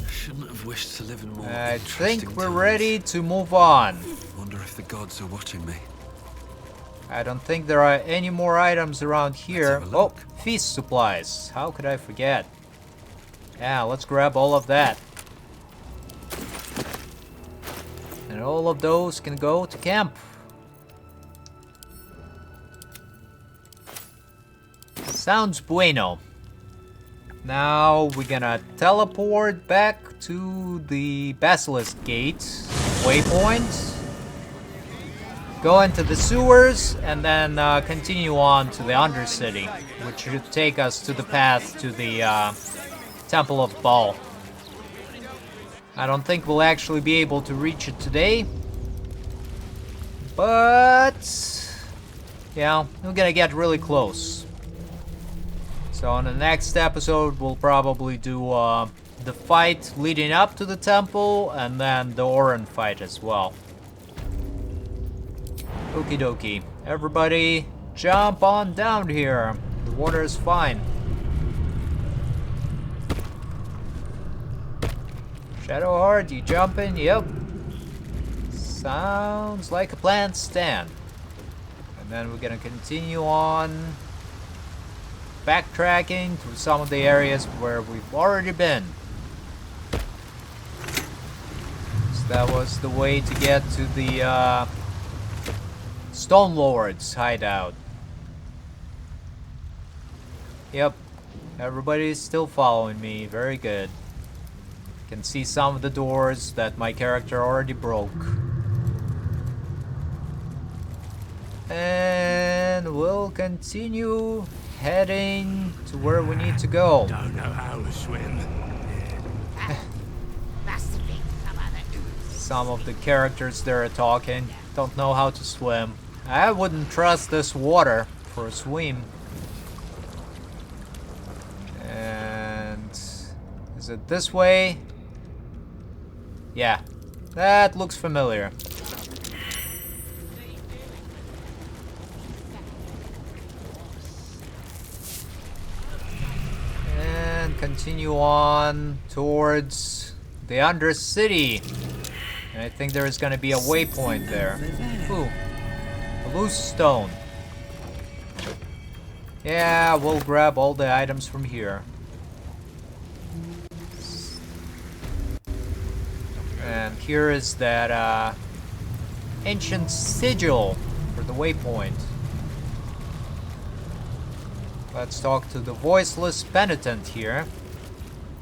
S3: Shouldn't have wished to live in more
S1: I
S3: interesting
S1: think we're
S3: times.
S1: ready to move on.
S3: Wonder if the gods are watching me.
S1: I don't think there are any more items around here. Oh, feast supplies. How could I forget? Yeah, let's grab all of that. And all of those can go to camp. Sounds bueno. Now we're gonna teleport back to the Basilisk Gate waypoint. Go into the sewers and then continue on to the Undercity, which should take us to the path to the Temple of Baal. I don't think we'll actually be able to reach it today, but yeah, we're gonna get really close. So in the next episode, we'll probably do the fight leading up to the temple and then the Orin fight as well. Okie dokie. Everybody, jump on down here. The water is fine. Shadowheart, you jumping? Yep. Sounds like a plan, Stan. And then we're gonna continue on backtracking through some of the areas where we've already been. So that was the way to get to the Stone Lord's hideout. Yep, everybody's still following me. Very good. Can see some of the doors that my character already broke. And we'll continue heading to where we need to go.
S5: Don't know how to swim.
S1: Some of the characters there are talking. Don't know how to swim. I wouldn't trust this water for a swim. And is it this way? Yeah, that looks familiar. And continue on towards the Undercity. And I think there is going to be a waypoint there. Ooh, a loose stone. Yeah, we'll grab all the items from here. And here is that ancient sigil for the waypoint. Let's talk to the voiceless penitent here.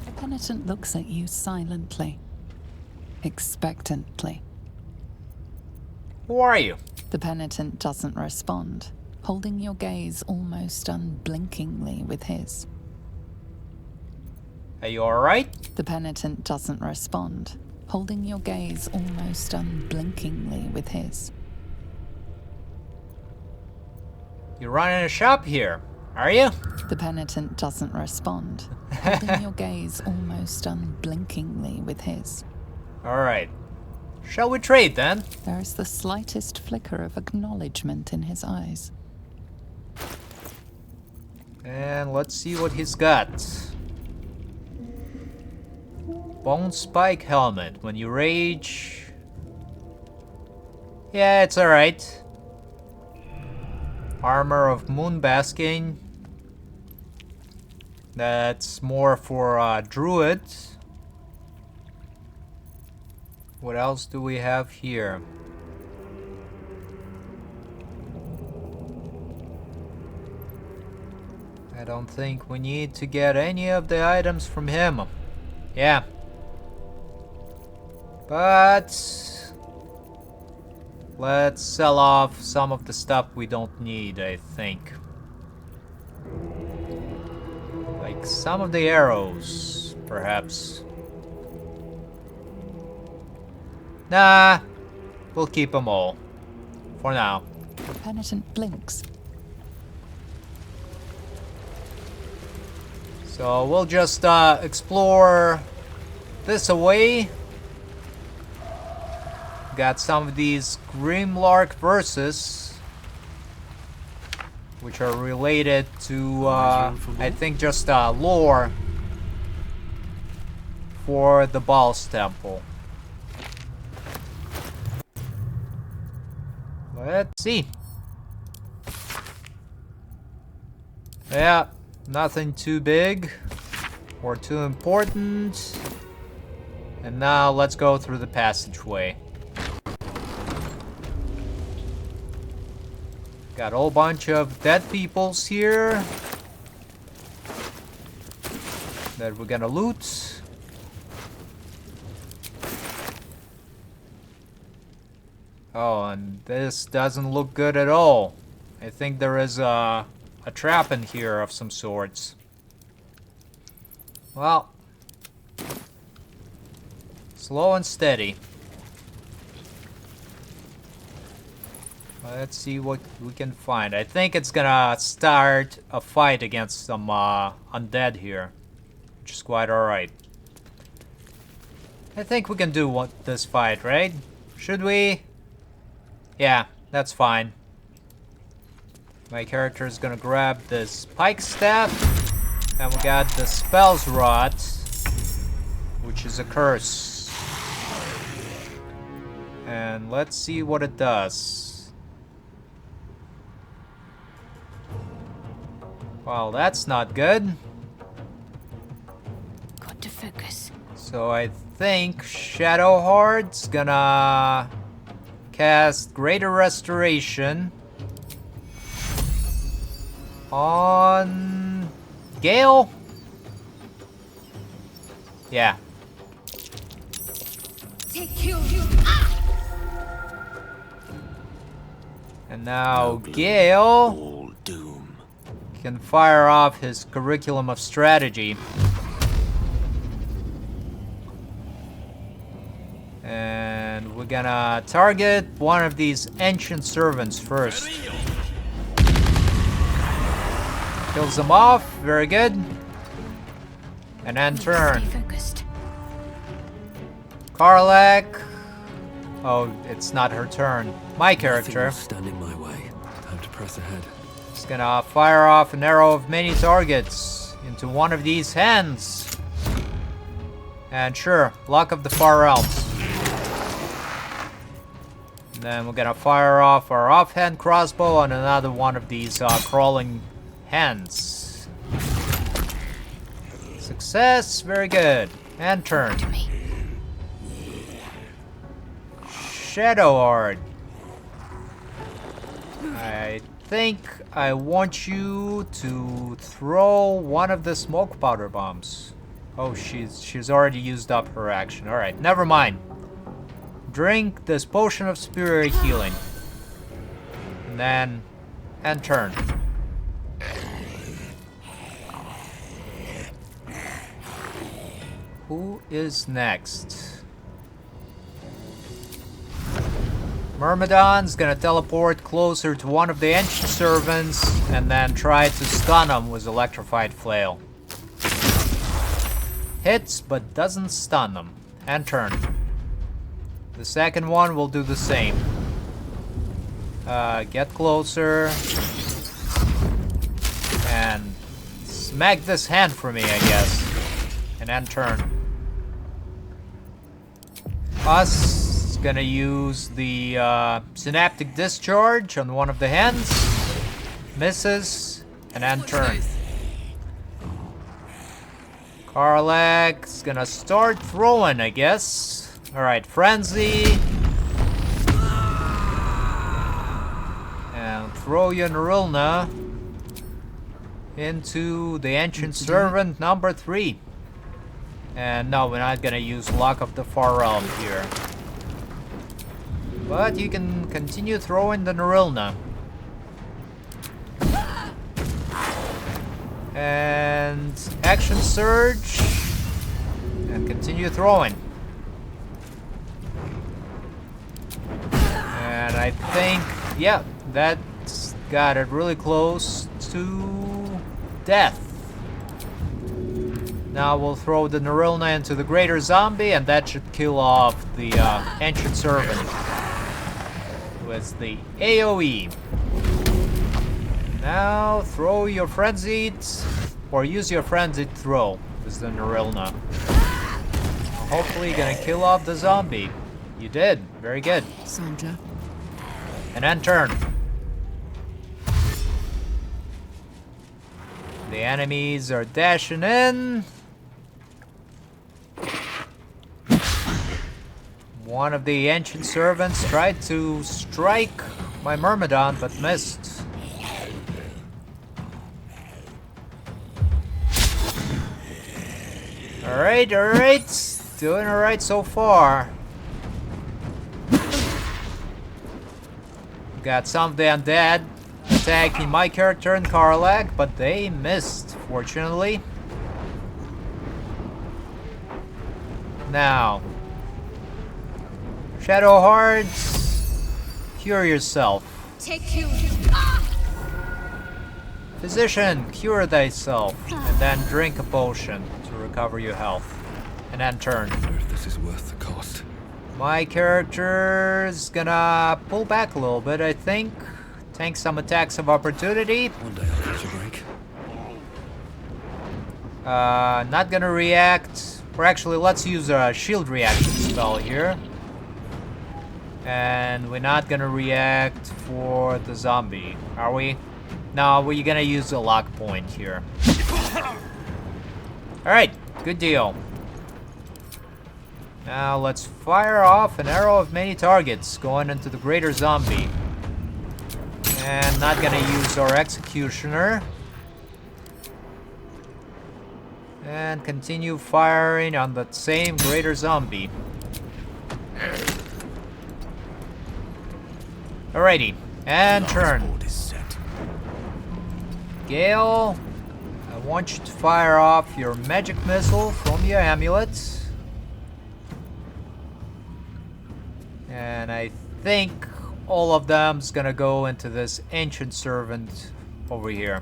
S8: The penitent looks at you silently, expectantly.
S1: Who are you?
S8: The penitent doesn't respond, holding your gaze almost unblinkingly with his.
S1: Are you alright?
S8: The penitent doesn't respond, holding your gaze almost unblinkingly with his.
S1: You're running a shop here, are you?
S8: The penitent doesn't respond, holding your gaze almost unblinkingly with his.
S1: Alright. Shall we trade then?
S8: There is the slightest flicker of acknowledgement in his eyes.
S1: And let's see what he's got. Bone spike helmet. When you rage... Yeah, it's alright. Armor of moonbasking. That's more for druids. What else do we have here? I don't think we need to get any of the items from him. Yeah. But let's sell off some of the stuff we don't need, I think. Like some of the arrows, perhaps. Nah, we'll keep them all. For now.
S8: The penitent blinks.
S1: So we'll just explore this away. Got some of these Grimlark verses, which are related to, I think, just lore for the Baal's temple. Let's see. Yeah, nothing too big or too important. And now let's go through the passageway. Got a whole bunch of dead peoples here that we're gonna loot. Oh, and this doesn't look good at all. I think there is a trap in here of some sorts. Well, slow and steady. Let's see what we can find. I think it's gonna start a fight against some undead here, which is quite alright. I think we can do this fight, right? Should we? Yeah, that's fine. My character is gonna grab this pike staff, and we got the spell's rod, which is a curse. And let's see what it does. Well, that's not good.
S2: Got to focus.
S1: So I think Shadowheart's gonna cast Greater Restoration on Gale. Yeah.
S2: Take you.
S1: And now Gale can fire off his curriculum of strategy. And we're gonna target one of these ancient servants first. Kills them off, very good. And then turn. Karlak. Oh, it's not her turn. My character.
S6: Stand in my way. Time to press ahead.
S1: It's gonna fire off an arrow of many targets into one of these hands. And sure, Luck of the Far Elves. And then we're gonna fire off our offhand crossbow on another one of these crawling hands. Success, very good. And turn. Shadowheart. I think I want you to throw one of the smoke powder bombs. Oh, she's already used up her action. All right, never mind. Drink this potion of superior healing. And then and turn. Who is next? Myrmidon's gonna teleport closer to one of the ancient servants and then try to stun him with electrified flail. Hits but doesn't stun them. And turn. The second one will do the same. Get closer. And smack this hand for me, I guess. And then turn. Us gonna use the synaptic discharge on one of the hands. Misses. And then turn. Karlak's gonna start throwing, I guess. Alright, Frenzy. And throw your Narilna into the Ancient Servant number 3. And no, we're not gonna use Luck of the Far Realm here. But you can continue throwing the Narilna. And action surge. And continue throwing. And I think, yeah, that's got it really close to death. Now we'll throw the Narilna into the Greater Zombie, and that should kill off the Ancient Servant with the AoE. Now throw your frenzied, or use your frenzied throw with the Narilna. Hopefully gonna kill off the zombie. You did, very good.
S8: Sandra.
S1: And then turn. The enemies are dashing in. One of the ancient servants tried to strike my Myrmidon, but missed. Alright, alright. Doing alright so far. Got some of the undead attacking my character and Karlak, but they missed, fortunately. Now, Shadowheart, cure yourself.
S4: Take you.
S1: Physician, cure thyself, and then drink a potion to recover your health. And then turn.
S6: I wonder if this is worth the cost.
S1: My character's gonna pull back a little bit, I think. Tank some attacks of opportunity.
S6: One day I'll catch a break.
S1: Not gonna react. Or actually, let's use a shield reaction spell here. And we're not gonna react for the zombie, are we? No, we're gonna use a lock point here. Alright, good deal. Now let's fire off an arrow of many targets going into the greater zombie. And not gonna use our executioner. And continue firing on that same greater zombie. Alrighty, and turn. Gale, I want you to fire off your magic missile from your amulet. And I think all of them's gonna go into this ancient servant over here.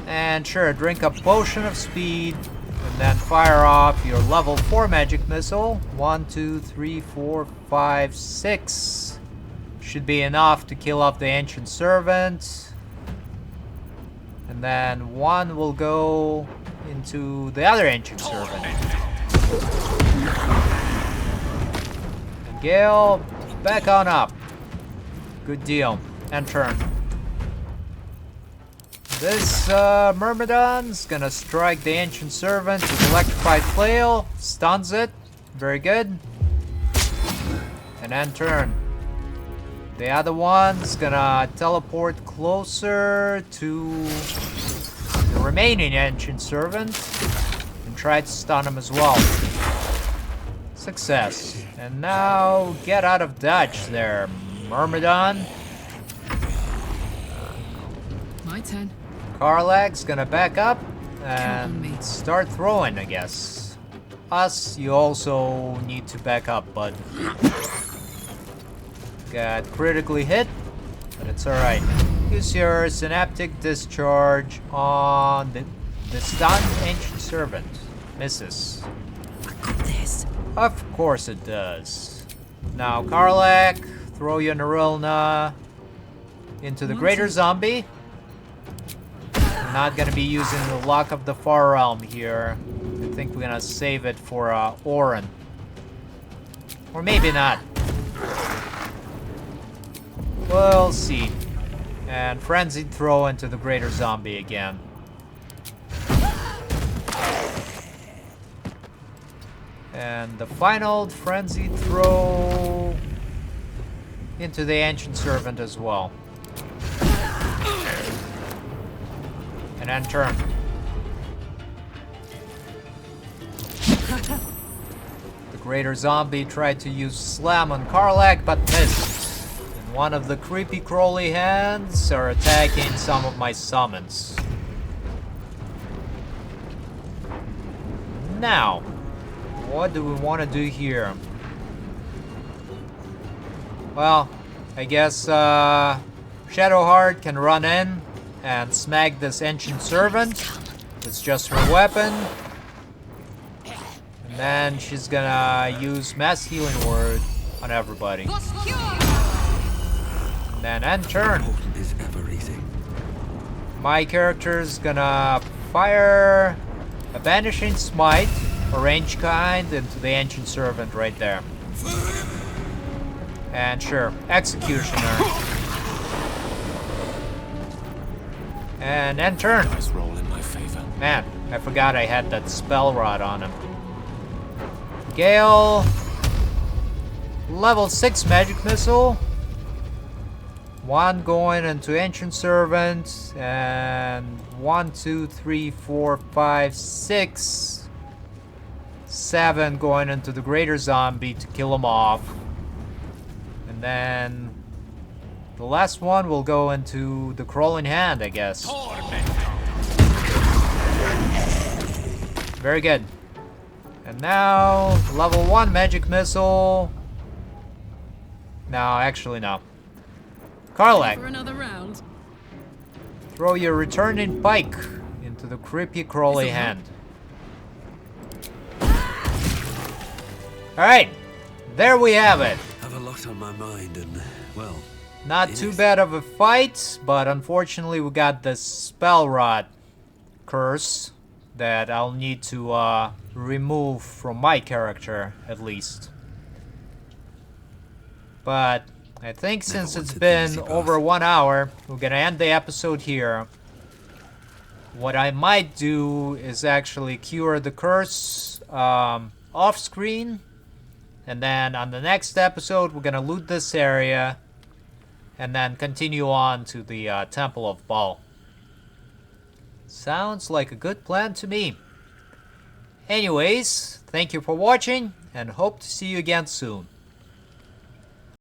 S1: And sure, drink a potion of speed, and then fire off your level 4 magic missile. 1, 2, 3, 4, 5, 6. Should be enough to kill off the ancient servant. And then 1 will go into the other ancient servant. And Gale, back on up. Good deal. And turn. This Myrmidon's gonna strike the ancient servant with electrified flail, stuns it. Very good. And then turn. The other one's gonna teleport closer to the remaining ancient servant and try to stun him as well. Success. And now get out of dodge there, Myrmidon.
S2: My turn.
S1: Karlak's gonna back up and start throwing, I guess. Us, you also need to back up, bud. Got critically hit, but it's alright. Use your synaptic discharge on the stunned ancient servant. Misses.
S2: I got this.
S1: Of course it does. Now, Karlak, throw your Narilna into the greater zombie. I'm not gonna be using the Lock of the Far Realm here. I think we're gonna save it for Orin. Or maybe not. We'll see. And Frenzied Throw into the greater zombie again. And the final Frenzied Throw into the Ancient Servant as well. And then turn. The greater zombie tried to use Slam on Karlak, but missed. And one of the creepy crawly hands are attacking some of my summons. Now, what do we want to do here? Well, I guess Shadowheart can run in and smack this ancient servant. It's just her weapon. And then she's gonna use Mass Healing Word on everybody. And then end turn.
S6: Is ever easy.
S1: My character's gonna fire a Banishing Smite, a range kind, into the ancient servant right there. And sure, Executioner. And end turn.
S13: Nice roll in my favor.
S1: Man, I forgot I had that spell rod on him. Gale. Level 6 magic missile. One going into Ancient Servant, and 1, 2, 3, 4, 5, 6, 7 going into the greater zombie to kill him off. And then the last one will go into the crawling hand, I guess. Very good. And now, level 1 magic missile. No, actually no. Karlak.
S14: For another round.
S1: Throw your returning pike into the creepy crawly hand. Alright, there we have it.
S15: I have a lot on my mind and, well...
S1: Not too bad of a fight, but unfortunately we got the spell rot curse that I'll need to remove from my character, at least. But I think since it's been over 1 hour, we're gonna end the episode here. What I might do is actually cure the curse off screen, and then on the next episode we're gonna loot this area and then continue on to the Temple of Baal. Sounds like a good plan to me. Anyways, thank you for watching and hope to see you again soon.